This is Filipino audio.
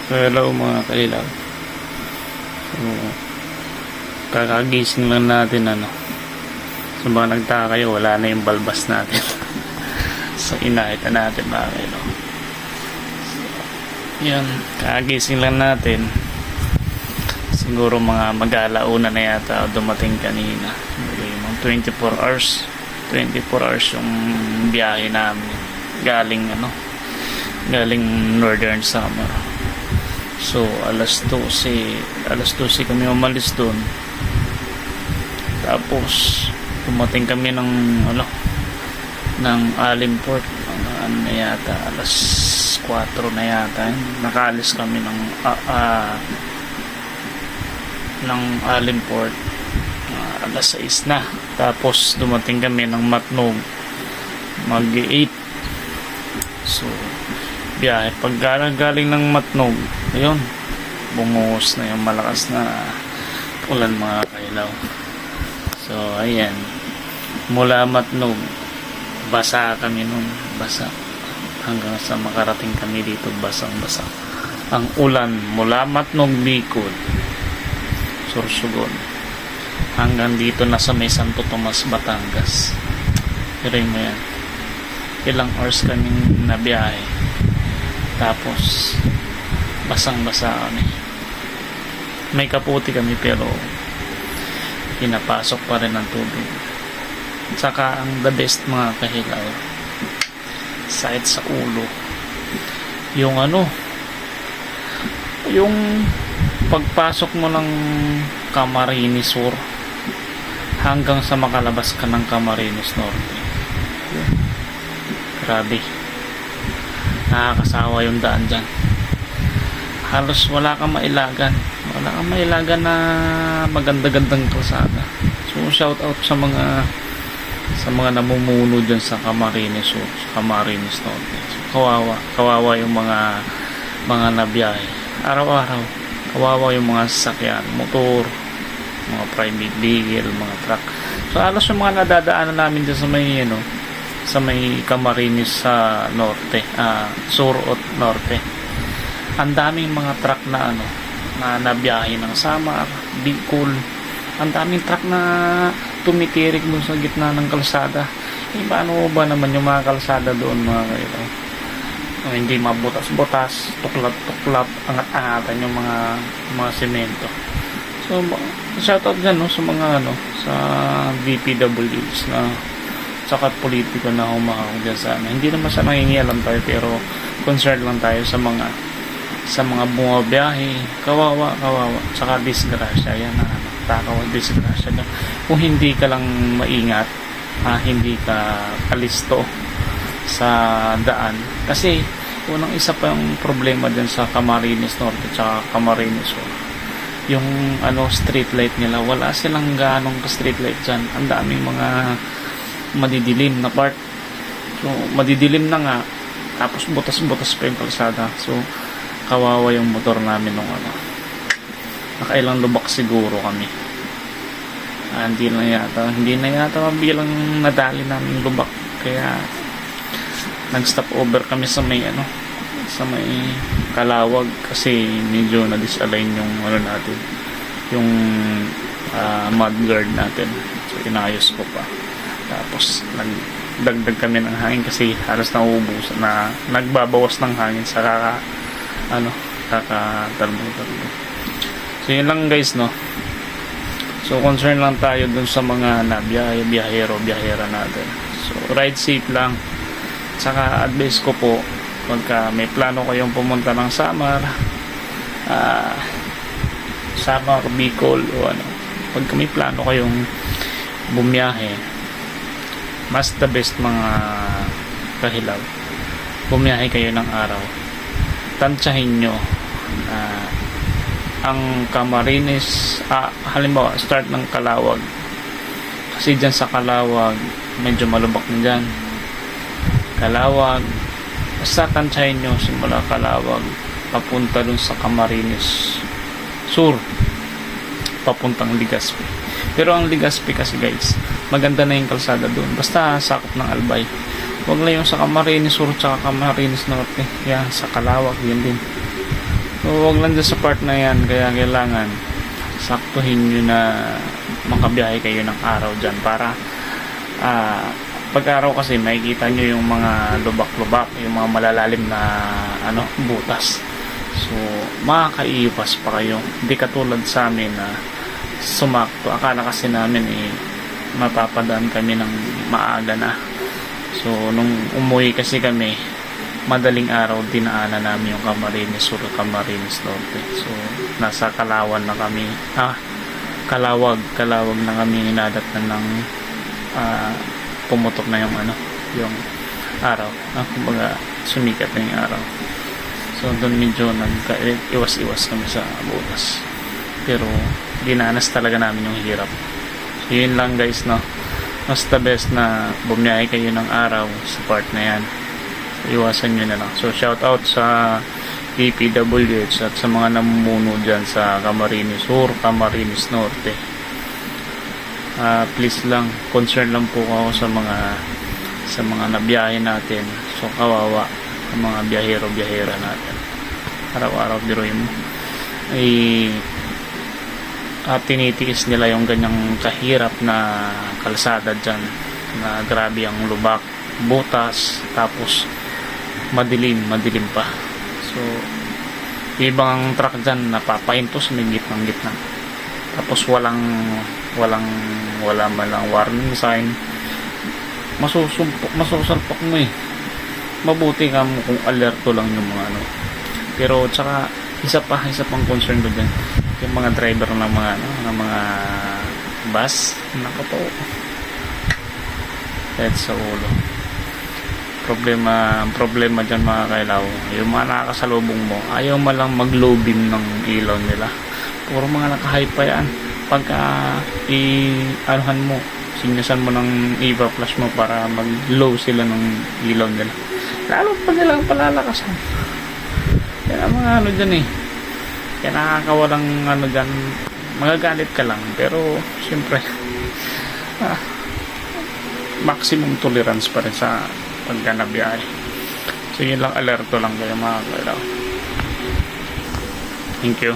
Hello mga kailaw. So, kakagising lang natin So mga nagtaka kayo, wala na yung balbas natin. So inakita natin mga kailaw. So, yan, kakagising lang natin. Siguro mga mag-alauna na yata dumating kanina. Mga 24 hours. 24 hours yung biyahe namin. Galing Northern Summer. So alas 12 kami umalis doon. Tapos dumating kami ng Alimport na yata alas 4 na yata. Nakaalis kami ng Alimport alas 6 na. Tapos dumating kami ng Matnog mag-8. So biyahe pag galing ng Matnog, ayun, bumuhos na yung malakas na ulan mga kailaw. So ayan, mula Matnog basa kami nun, basa hanggang sa makarating kami dito, basang basa ang ulan mula Matnog, Bicol, Sorsogon hanggang dito na sa may Santo Tomas, Batangas. Pero mo yan, ilang hours kaming nabiyahe. Tapos basang-basa kami. May kaputi kami pero pinapasok pa rin ng tubig. Saka ang the best mga kahilaw, sakit sa ulo, yung yung pagpasok mo ng Camarines Sur hanggang sa makalabas ka ng Camarines Norte. Grabe, nakakasawa yung daan dyan. Halos wala kang mailagan na maganda-gandang kalsada. So shout out sa mga namumuno dyan sa Camarines Sur, sa Camarines Norte. So, kawawa yung mga nabiyahe araw-araw. Kawawa yung mga sasakyan, motor, mga private vehicle, mga truck. So halos yung mga nadadaanan namin dyan sa may Camarines sa norte, sur at norte, ang daming mga truck na nabiyahe ng Samar, Bicol. Ang daming truck na tumitirik doon sa gitna ng kalsada. Paano ba naman yung mga kalsada doon mga kailaw? Hindi mabutas-butas, tuklap-tuklap, angat-angatan yung mga semento. So shoutout dyan sa mga sa DPWs na saka politiko na humahawak dyan sa hindi naman sa nangingialam tayo, pero concerned lang tayo sa mga bumabiyahe. Kawawa, saka disgrasya yan, takaw, disgrasya na kung hindi ka lang maingat, hindi ka kalisto sa daan. Kasi unang isa pa yung problema dyan sa Camarines Norte at Camarines Sur, yung street light nila, wala silang ganong street light dyan. Ang daming mga madidilim na part. So madidilim na nga, tapos butas-butas pa yung kalsada. So kawawa yung motor namin nung nakailang lubak siguro kami. Hindi na yata mabilang nadali namin lubak, kaya nag-stop over kami sa may Kalawag kasi medyo na-disalign yung natin, yung mudguard natin. So inayos ko pa. Tapos nagdagdag kami ng hangin kasi halos nauubos na, nagbabawas ng hangin sa kakatalbo. So yun lang guys, so concern lang tayo dun sa mga biyahera natin. So ride safe lang. Saka advice ko po, pagka may plano kayong pumunta ng Samar, Bicol o pagka may plano kayong bumiyahe, mas the best mga kahilaw, bumiyahe kayo ng araw. Tansyahin nyo ang Camarines, halimbawa start ng Calawag, kasi dyan sa Calawag medyo malubak na dyan. Calawag, basta tansyahin nyo simula Calawag papunta dun sa Camarines Sur, papuntang Legazpi. Pero ang Legazpi kasi guys, maganda na yung kalsada dun, basta sakop ng Albay. Huwag lang yung sa Camarines Sur tsaka Camarines Norte. Yan, sa Calawag, yun din. So, huwag lang dyan sa part na yan. Kaya kailangan saktuhin nyo na makabiyahe kayo ng araw dyan para pag araw kasi makikita nyo yung mga lubak-lubak, yung mga malalalim na butas. So, makakaiwas pa kayo. Hindi katulad sa amin na sumakto. Akala kasi namin mapapadaan kami ng maaga na. So, nung umuwi kasi kami, madaling araw dinaanan namin yung Camarines Sur, Camarines Norte. So, nasa Kalawan na kami. Kalawag na kami nadatnan ng pumutok na yung araw. Kumbaga, sumikat na yung araw. So, doon medyo iwas-iwas kami sa butas. Pero, dinanas talaga namin yung hirap. So, yun lang guys, no? Mas the best na bumiyahe kayo ng araw sa part na yan. Iwasan nyo na lang. So, shout out sa DPWH at sa mga namumuno dyan sa Camarines Sur, Camarines Norte. Please lang, concern lang po ako sa mga nabiyahe natin. So, kawawa ang mga biyahero-biyahera natin. Araw-araw biruin mo. Tinitiis nila yung ganyang kahirap na kalsada dyan. Na grabe ang lubak, butas, tapos madilim pa. So, ibang truck dyan napapahinto sa may gitna. Tapos wala man lang warning sign. Masusalpok mo Mabuti ka mo kung alerto lang yung mga Pero tsaka isa pang concern ko dyan, yung mga driver ng mga bus. Nako po, sa ulo. Problema dyan mga kailaw, yung mga nakakasalubong mo, ayaw mo lang mag-low beam ng ilaw nila. Puro mga naka-high pa yan. Pagka anuhan mo, sinyasan mo ng EVA flash mo para mag-low sila ng ilaw nila. Lalo pa nilang palalakasan. Yan ang mga dyan kaya nakakawalang dyan, magagalit ka lang. Pero syempre maximum tolerance pa rin sa pagkanabiyahe. So yun lang, alerto lang kayo mga kailaw. Thank you.